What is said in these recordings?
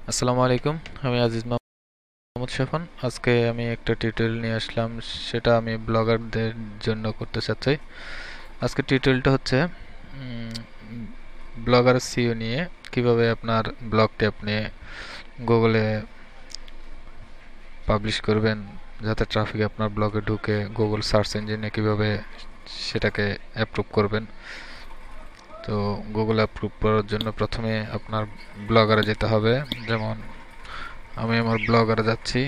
আসসালামু আলাইকুম। আমি আজিজ মোহাম্মদ শাফান। আজকে আমি একটা টিউটোরিয়াল নিয়ে আসলাম, সেটা আমি ব্লগারদের জন্য করতে চাচ্ছি। আজকে টিউটোরিয়ালটা হচ্ছে ব্লগার সিইও নিয়ে কিভাবে আপনার ব্লগটি আপনি গুগলে পাবলিশ করবেন, যাতে ট্রাফিক আপনার ব্লগে ঢুকে গুগল সার্চ ইঞ্জিনে কিভাবে সেটাকে অ্যাপ্রুভ করবেন। তো গুগল অ্যাপ্রুভ করার জন্য প্রথমে আপনার ব্লগারে যেতে হবে। যেমন আমি আমার ব্লগারে যাচ্ছি।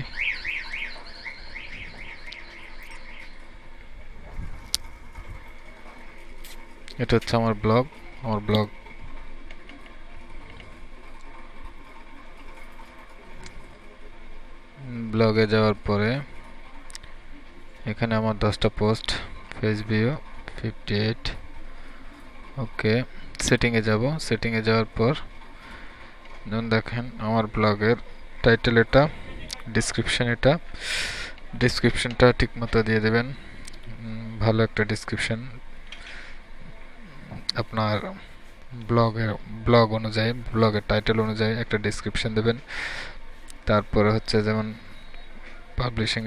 এটা হচ্ছে আমার ব্লগে যাওয়ার পরে এখানে আমার 10টা পোস্ট, পেজ ভিউ 58। ওকে, সেটিংয়ে যাব। সেটিংয়ে যাওয়ার পর যেমন দেখেন আমার ব্লগের টাইটেল এটা, ডিসক্রিপশনটা ঠিকমতো দিয়ে দেবেন। ভালো একটা ডিসক্রিপশন আপনার ব্লগ অনুযায়ী, ব্লগের টাইটেল অনুযায়ী একটা ডিসক্রিপশন দেবেন। তারপরে হচ্ছে যেমন পাবলিশিং,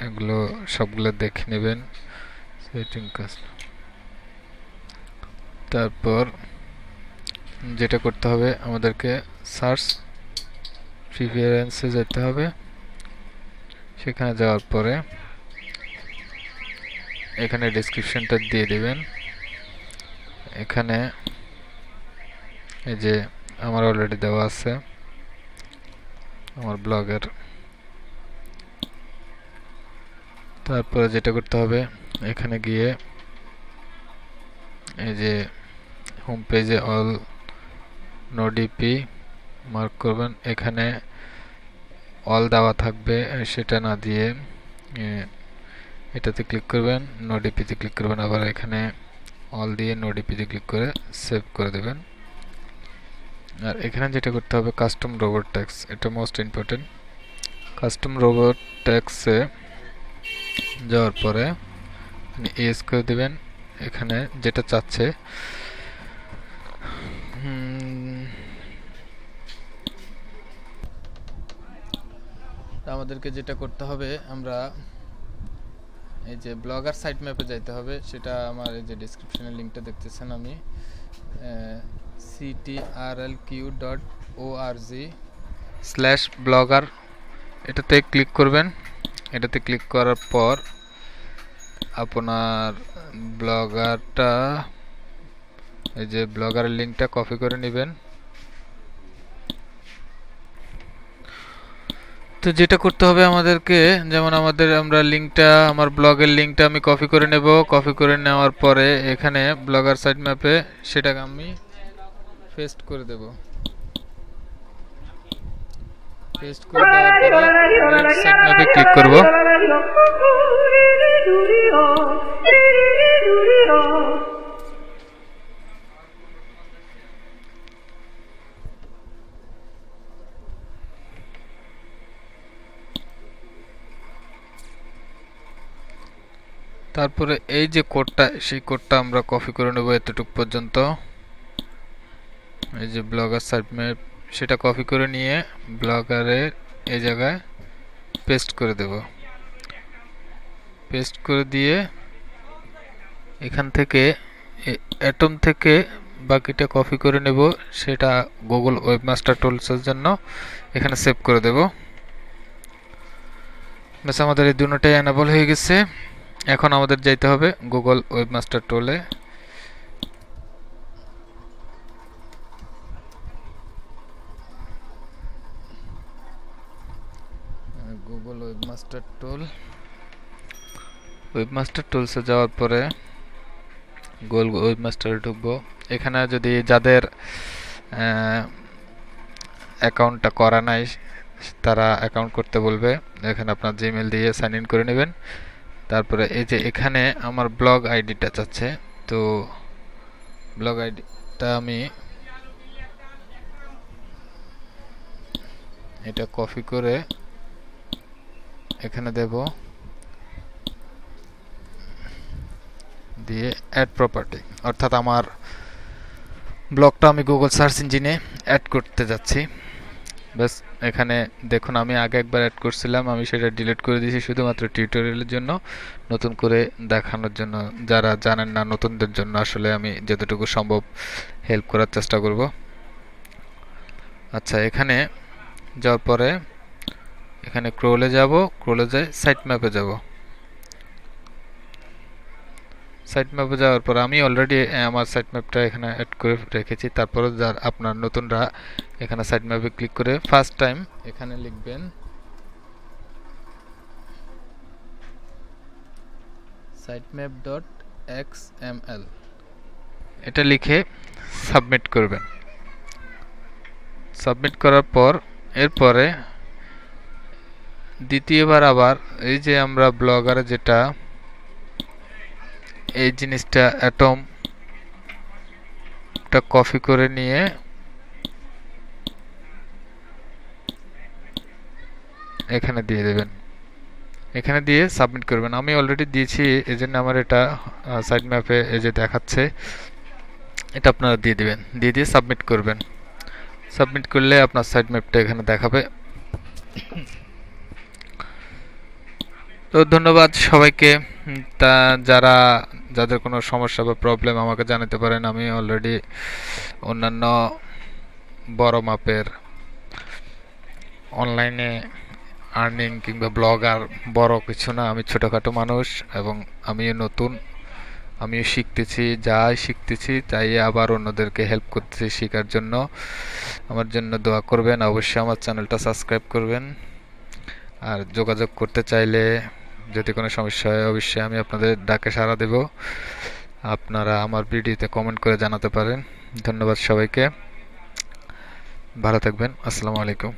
এগুলো সবগুলো দেখে নেবেন। সেটিং কাজ, তারপর যেটা করতে হবে আমাদেরকে সার্চ প্রিফারেন্সে যেতে হবে। সেখানে যাওয়ার পরে এখানে ডেসক্রিপশনটা দিয়ে দিবেন। এখানে এই যে আমার অলরেডি দেওয়া আছে আমার ব্লগের। তারপরে যেটা করতে হবে এখানে গিয়ে এই যে হোম পেজে অল নো ডিপি মার্ক করবেন। এখানে অল দেওয়া থাকবে, সেটা না দিয়ে এটাতে ক্লিক করবেন, নো ডিপিতে ক্লিক করবেন। আবার এখানে অল দিয়ে নো ডিপিতে ক্লিক করে সেভ করে দেবেন। আর এখানে যেটা করতে হবে কাস্টম রোবট ট্যাক্স, এটা মোস্ট ইম্পর্টেন্ট। কাস্টম রোবট ট্যাক্সে যাওয়ার পরে ইয়েস করে দেবেন। এখানে যেটা চাচ্ছে আমাদেরকে যেটা করতে হবে, আমরা এই যে ব্লগার সাইট ম্যাপে যাইতে হবে। সেটা আমার এই যে ডেসক্রিপশনের লিঙ্কটা দেখতেছেন, আমি ctrlq.org/blogger এটাতে ক্লিক করবেন। এটাতে ক্লিক করার পর আপনার ব্লগারটা, এই যে ব্লগারের লিঙ্কটা কপি করে নেবেন। তো যেটা করতে হবে আমাদেরকে, যেমন আমরা লিঙ্কটা, আমার ব্লগের লিঙ্কটা আমি কপি করে নেব। কপি করে নেওয়ার পরে এখানে ব্লগার সাইট ম্যাপে সেটাকে আমি পেস্ট করে দেব। পেস্ট করে দেওয়ার পরে সাইট ম্যাপে ক্লিক করব। তারপরে এই যে কোডটা, সেই কোডটা আমরা কপি করে নেব এতটুকু পর্যন্ত। এই যে ব্লগার সাইট ম্যাপ, সেটা কপি করে নিয়ে ব্লগারের এই জায়গায় পেস্ট করে দেব। পেস্ট করে দিয়ে এখান থেকে অ্যাটম থেকে বাকিটা কপি করে নেব, সেটা গুগল ওয়েবমাস্টার টুলসের জন্য এখানে সেভ করে দেব। ব্যাস, আমাদের এই দুটোটাই এনেবল হয়ে গেছে। এখন আমাদের যাইতে হবে গুগল ওয়েবমাস্টার টুলে। গুগল ওয়েবমাস্টার টুলসে যাওয়ার পরে গুগল ওয়েবমাস্টারে ঢুকবো। এখানে যদি যাদের অ্যাকাউন্টটা করা নাই, তারা অ্যাকাউন্ট করতে বলবে। এখানে আপনার জিমেল দিয়ে সাইন ইন করে নেবেন। তারপরে এই যে এখানে আমার ব্লগ আইডিটা চাচ্ছে, তো ব্লগ আইডিটা আমি এটা কপি করে এখানে দেব, দিয়ে অ্যাড প্রপার্টি, অর্থাৎ আমার ব্লগটা আমি গুগল সার্চ ইঞ্জিনে অ্যাড করতে যাচ্ছি। ব্যাস এখানে দেখুন আমি আগে একবার অ্যাড করছিলাম, আমি সেটা ডিলিট করে দিয়েছি শুধুমাত্র টিউটোরিয়ালের জন্য, নতুন করে দেখানোর জন্য, যারা জানেন না নতুনদের জন্য আসলে আমি যতটুকু সম্ভব হেল্প করার চেষ্টা করব। আচ্ছা, এখানে যাওয়ার পরে এখানে ক্রোলে যাব, ক্রোলে যাই সাইট ম্যাপে যাব। সাইট ম্যাপে যাওয়ার পর আমি অলরেডি আমার সাইট ম্যাপটা এখানে অ্যাড করে রেখেছি। তারপরে যার আপনার নতুনরা এখানে সাইট ম্যাপে ক্লিক করে ফার্স্ট টাইম এখানে লিখবেন sitemap.xml, এটা লিখে সাবমিট করবেন। সাবমিট করার পর এরপরে দ্বিতীয়বার আবার এই যে আমরা ব্লগারে যেটা এই জিনিসটা অ্যাটমটা কপি করে নিয়ে এখানে দিয়ে দেবেন, এখানে দিয়ে সাবমিট করবেন। আমি অলরেডি দিয়েছি এজন্য আমার এটা সাইট ম্যাপে এই যে দেখাচ্ছে, এটা আপনারা দিয়ে দিবেন, দিয়ে দিয়ে সাবমিট করবেন। সাবমিট করলে আপনার সাইট ম্যাপটা এখানে দেখাবে। তো ধন্যবাদ সবাইকে। তা যাদের কোনো সমস্যা বা প্রবলেম আমাকে জানাতে পারেন। আমি অলরেডি অন্যান্য বড় মাপের অনলাইনে আর্নিং কিংবা ব্লগার বড় কিছু না, আমি ছোটোখাটো মানুষ এবং আমিও নতুন, আমিও শিখতেছি, যাই শিখতেছি তাই আবার অন্যদেরকে হেল্প করতেছি শেখার জন্য। আমার জন্য দোয়া করবেন, অবশ্যই আমার চ্যানেলটা সাবস্ক্রাইব করবেন। আর যোগাযোগ করতে চাইলে যদি কোনো সমস্যা হয় অবশ্যই আমি আপনাদের ডাকে সাড়া দেব। আপনারা আমার ভিডিওতে কমেন্ট করে জানাতে পারেন। ধন্যবাদ সবাইকে, ভালো থাকবেন। আসসালামু আলাইকুম।